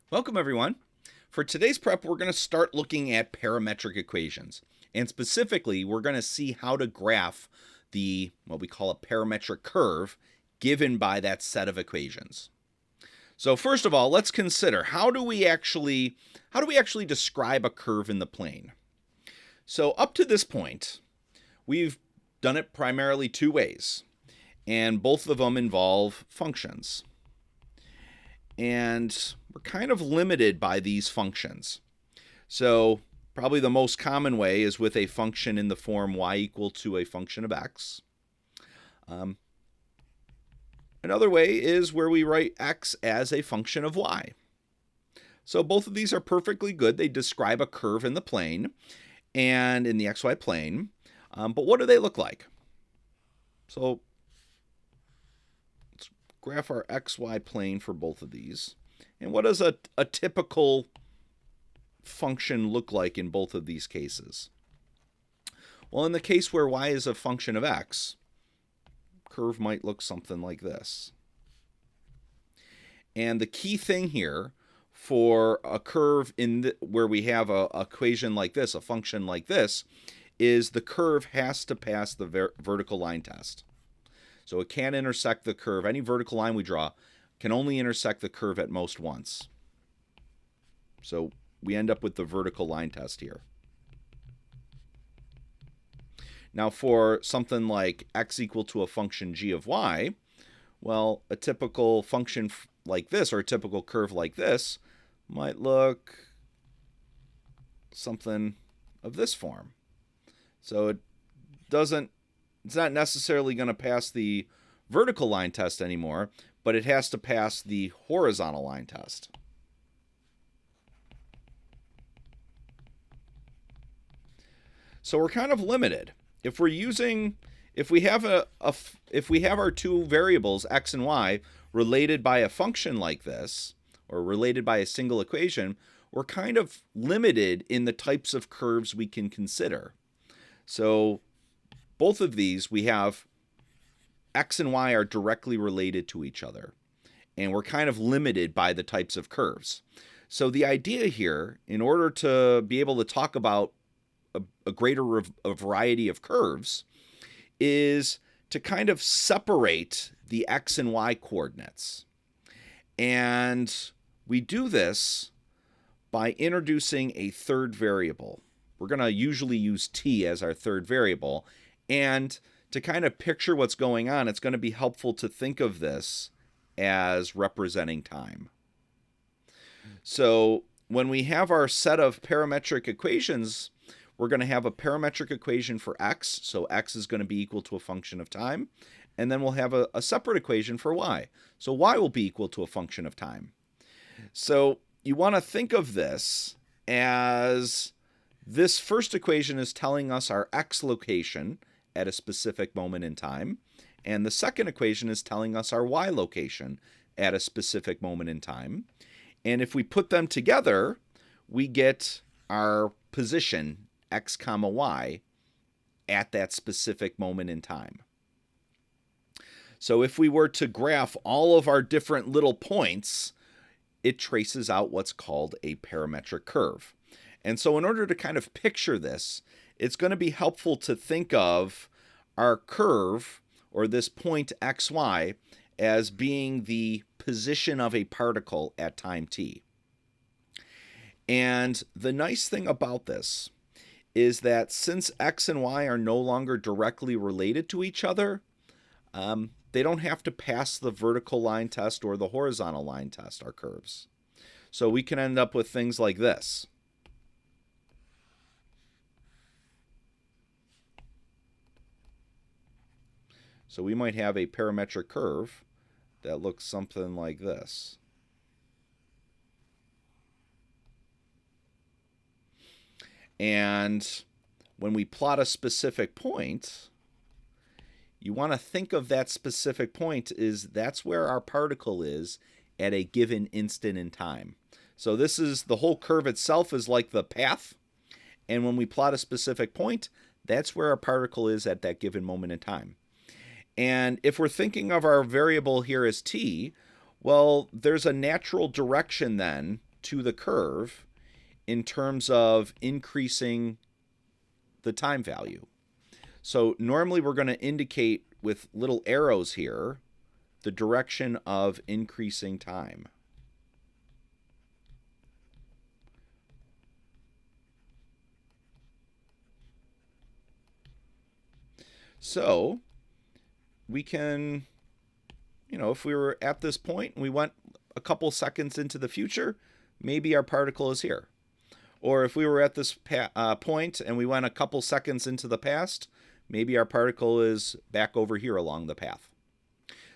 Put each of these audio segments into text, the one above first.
Welcome, everyone. For today's prep, we're going to start looking at parametric equations. And specifically, we're going to see how to graph what we call a parametric curve given by that set of equations. So first of all, let's consider how do we actually describe a curve in the plane? So up to this point, we've done it primarily two ways, and both of them involve functions. And we're kind of limited by these functions. So probably the most common way is with a function in the form y equal to a function of x. Another way is where we write x as a function of y. So both of these are perfectly good. They describe a curve in the plane and in the xy plane. But what do they look like? So let's graph our xy plane for both of these. And what does a typical function look like in both of these cases? Well, in the case where y is a function of x, curve might look something like this. And the key thing here for a curve where we have a equation like this, a function like this, is the curve has to pass the vertical line test. So it can't intersect the curve. Any vertical line we draw can only intersect the curve at most once. So we end up with the vertical line test here. Now for something like x equal to a function g of y, well, a typical function like this, or a typical curve like this, might look something of this form. So it's not necessarily going to pass the vertical line test anymore, but it has to pass the horizontal line test. So we're kind of limited. If we have our two variables x and y related by a function like this, or related by a single equation, we're kind of limited in the types of curves we can consider. So both of these, we have x and y are directly related to each other, and we're kind of limited by the types of curves. So the idea here, in order to be able to talk about a greater variety of curves, is to kind of separate the x and y coordinates. And we do this by introducing a third variable. We're going to usually use t as our third variable. And to kind of picture what's going on, it's going to be helpful to think of this as representing time. So when we have our set of parametric equations, we're going to have a parametric equation for x. So x is going to be equal to a function of time. And then we'll have a separate equation for y. So y will be equal to a function of time. So you want to think of this as this first equation is telling us our x location at a specific moment in time. And the second equation is telling us our y location at a specific moment in time. And if we put them together, we get our position, x comma y, at that specific moment in time. So if we were to graph all of our different little points, it traces out what's called a parametric curve. And so in order to kind of picture this, it's going to be helpful to think of our curve, or this point xy, as being the position of a particle at time t. And the nice thing about this is that since x and y are no longer directly related to each other, they don't have to pass the vertical line test or the horizontal line test, our curves. So we can end up with things like this. So we might have a parametric curve that looks something like this. And when we plot a specific point, you want to think of that specific point is that's where our particle is at a given instant in time. So this is the whole curve itself is like the path. And when we plot a specific point, that's where our particle is at that given moment in time. And if we're thinking of our variable here as t, well, there's a natural direction then to the curve in terms of increasing the time value. So normally we're going to indicate with little arrows here the direction of increasing time. So we can, if we were at this point and we went a couple seconds into the future, maybe our particle is here. Or if we were at this point and we went a couple seconds into the past, maybe our particle is back over here along the path.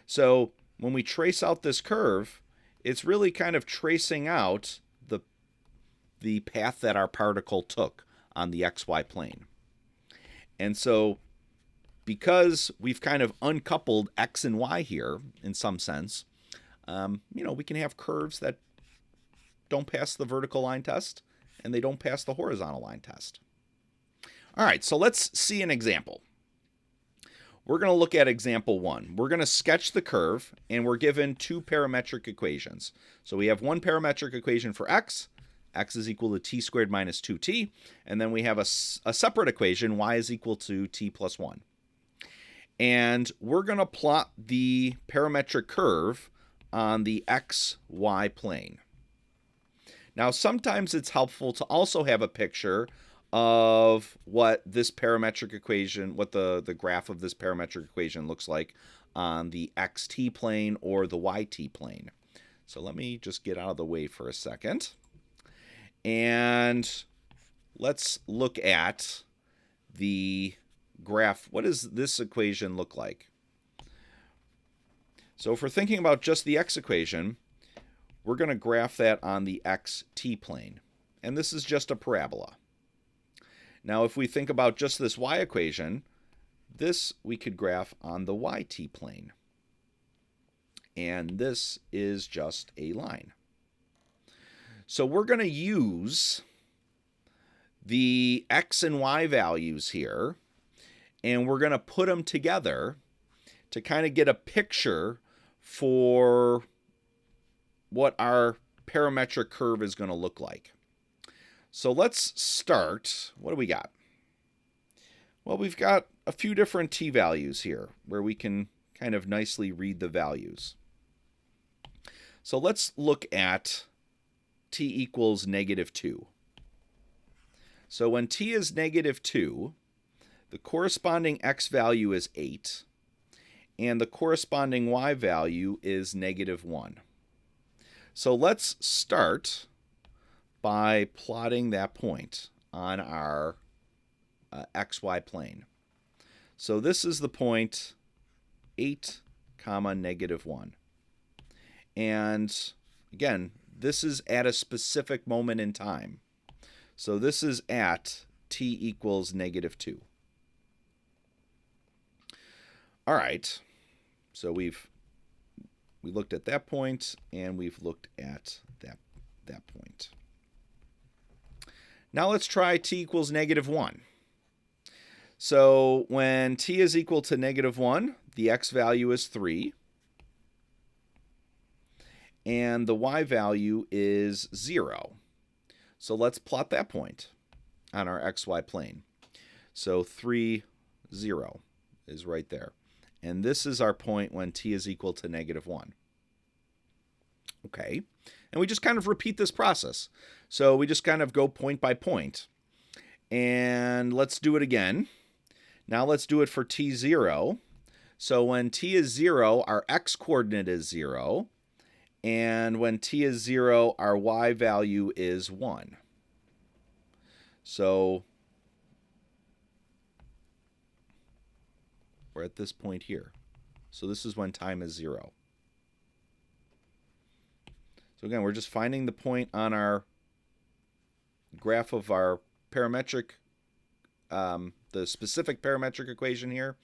So when we trace out this curve, it's really kind of tracing out the path that our particle took on the xy plane. And so because we've kind of uncoupled x and y here in some sense, we can have curves that don't pass the vertical line test and they don't pass the horizontal line test. All right, so let's see an example. We're going to look at example 1. We're going to sketch the curve, and we're given two parametric equations. So we have one parametric equation for x is equal to t squared minus 2t, and then we have a separate equation, y is equal to t plus 1. And we're going to plot the parametric curve on the xy plane. Now, sometimes it's helpful to also have a picture of what this parametric equation, what the graph of this parametric equation looks like on the xt plane or the yt plane. So let me just get out of the way for a second. And let's look at the graph. What does this equation look like? So if we're thinking about just the x equation, we're going to graph that on the xt plane. And this is just a parabola. Now, if we think about just this y equation, this we could graph on the yt plane. And this is just a line. So we're going to use the x and y values here, and we're going to put them together to kind of get a picture for what our parametric curve is going to look like. So let's start. What do we got? Well, we've got a few different t values here where we can kind of nicely read the values. So let's look at t equals -2. So when t is -2, the corresponding x value is 8, and the corresponding y value is -1. So let's start by plotting that point on our xy plane. So this is the point 8, -1. And again, this is at a specific moment in time. So this is at t equals -2. All right. So we looked at that point, and we've looked at that point. Now let's try t equals -1. So when t is equal to -1, the x value is 3. And the y value is 0. So let's plot that point on our xy plane. So 3, 0 is right there. And this is our point when t is equal to -1. Okay. And we just kind of repeat this process. So we just kind of go point by point. And let's do it again. Now let's do it for t0. So when t is 0, our x coordinate is 0. And when t is 0, our y value is 1. So we're at this point here. So this is when time is 0. So again, we're just finding the point on our graph of our parametric, the specific parametric equation here,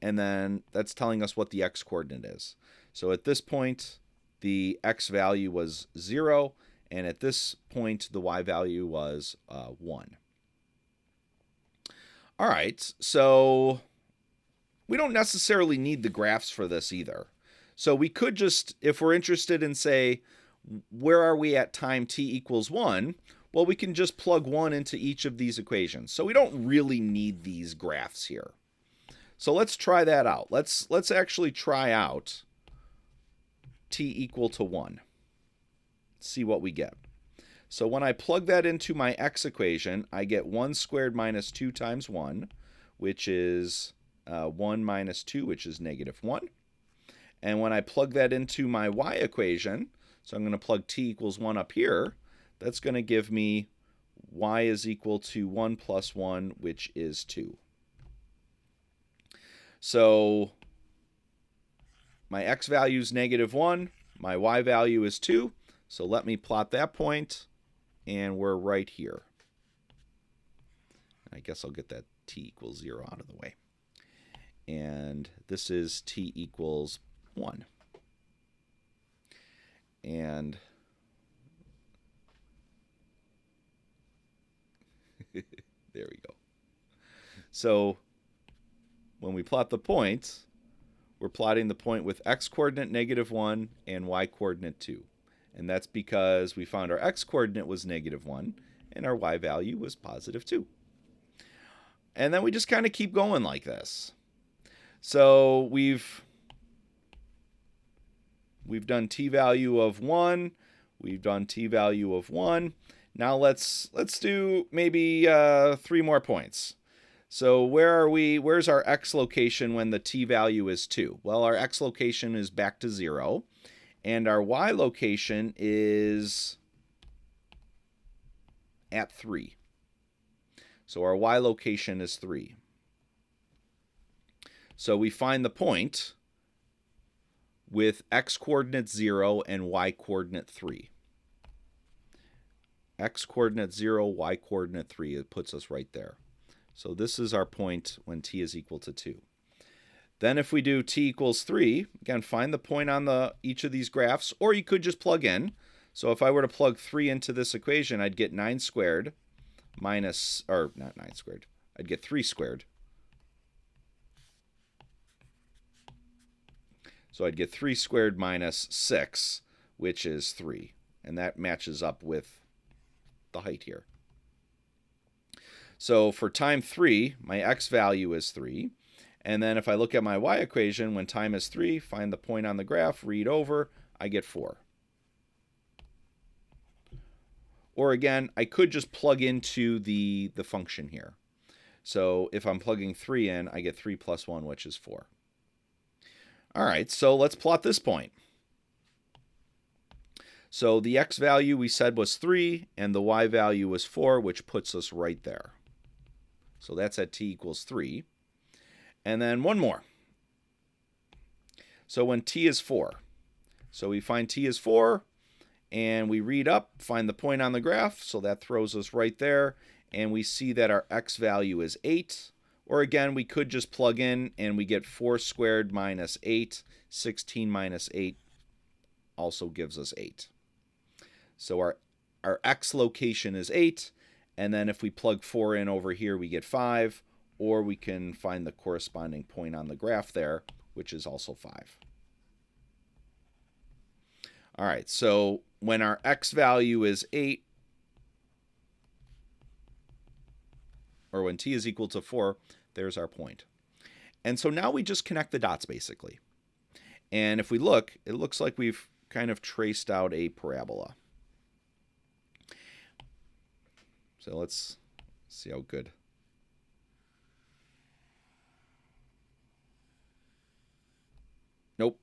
and then that's telling us what the x coordinate is. So at this point, the x value was 0, and at this point, the y value was 1. All right, so we don't necessarily need the graphs for this either. So we could just, if we're interested in, say, where are we at time t equals 1? Well, we can just plug 1 into each of these equations. So we don't really need these graphs here. So let's try that out. Let's actually try out t equal to 1. See what we get. So when I plug that into my x equation, I get 1 squared minus 2 times 1, which is 1 minus 2, which is negative 1. And when I plug that into my y equation, so I'm going to plug t equals 1 up here, that's going to give me y is equal to 1 plus 1, which is 2. So my x value is negative 1, my y value is 2, so let me plot that point, and we're right here. I guess I'll get that t equals 0 out of the way. And this is t equals 1. And there we go. So when we plot the point, we're plotting the point with x coordinate negative 1 and y coordinate 2. And that's because we found our x coordinate was negative 1 and our y value was positive 2. And then we just kind of keep going like this. So we've done t value of 1. We've done t value of 1. Now let's do maybe 3 more points. So where are we? Where's our x location when the t value is 2? Well, our x location is back to 0. And our y location is at 3. So our y location is 3. So we find the point with x coordinate 0 and y coordinate 3. X coordinate 0, y coordinate 3, it puts us right there. So this is our point when t is equal to 2. Then if we do t equals 3, again, find the point on each of these graphs, or you could just plug in. So if I were to plug 3 into this equation, I'd get 9 squared minus, or not 9 squared, I'd get 3 squared. So I'd get 3 squared minus 6, which is 3. And that matches up with the height here. So for time 3, my x value is 3. And then if I look at my y equation, when time is 3, find the point on the graph, read over, I get 4. Or again, I could just plug into the function here. So if I'm plugging 3 in, I get 3 plus 1, which is 4. All right, so let's plot this point. So the x value we said was 3, and the y value was 4, which puts us right there. So that's at t equals 3. And then one more. So when t is 4. So we find t is 4, and we read up, find the point on the graph, so that throws us right there, and we see that our x value is 8. Or again, we could just plug in, and we get 4 squared minus 8. 16 minus 8 also gives us 8. So our x location is 8, and then if we plug 4 in over here, we get 5. Or we can find the corresponding point on the graph there, which is also 5. All right, so when our x value is 8, or when t is equal to 4, there's our point. And so now we just connect the dots, basically. And if we look, it looks like we've kind of traced out a parabola. So let's see how good. Nope.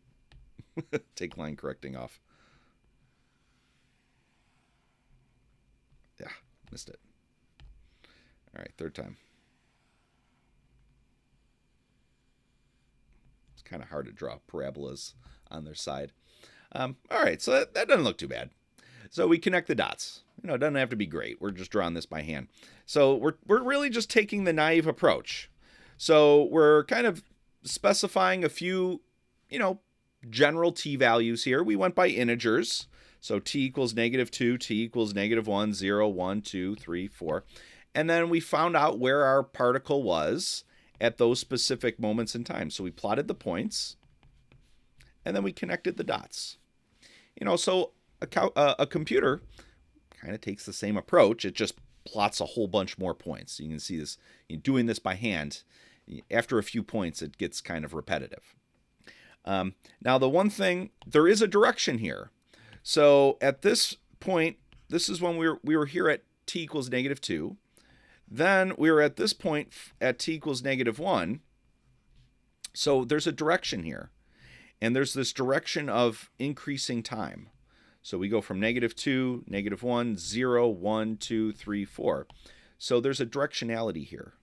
Take line correcting off. Yeah, missed it. All right, third time. It's kind of hard to draw parabolas on their side. All right, so that doesn't look too bad. So we connect the dots. It doesn't have to be great. We're just drawing this by hand. So we're really just taking the naive approach. So we're kind of specifying a few, general t values here. We went by integers. So t equals -2, t equals -1, 0, 1, 2, 3, 4. And then we found out where our particle was at those specific moments in time. So we plotted the points, and then we connected the dots. So a computer kind of takes the same approach. It just plots a whole bunch more points. So you can see this, doing this by hand, after a few points, it gets kind of repetitive. Now, the one thing, there is a direction here. So at this point, this is when we were here at t equals -2. Then we were at this point at t equals -1. So there's a direction here. And there's this direction of increasing time. So we go from -2, -1, 0, 1, 2, 3, 4. So there's a directionality here.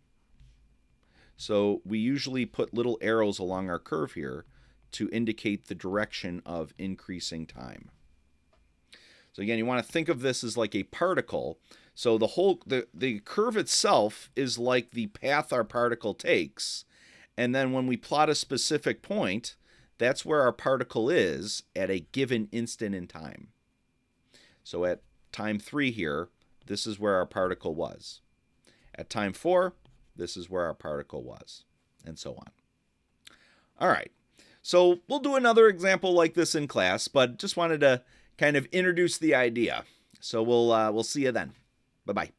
So we usually put little arrows along our curve here to indicate the direction of increasing time. So again, you want to think of this as like a particle. So the curve itself is like the path our particle takes. And then when we plot a specific point, that's where our particle is at a given instant in time. So at time 3 here, this is where our particle was. At time 4, this is where our particle was, and so on. All right, so we'll do another example like this in class, but just wanted to kind of introduce the idea. So we'll see you then. Bye-bye.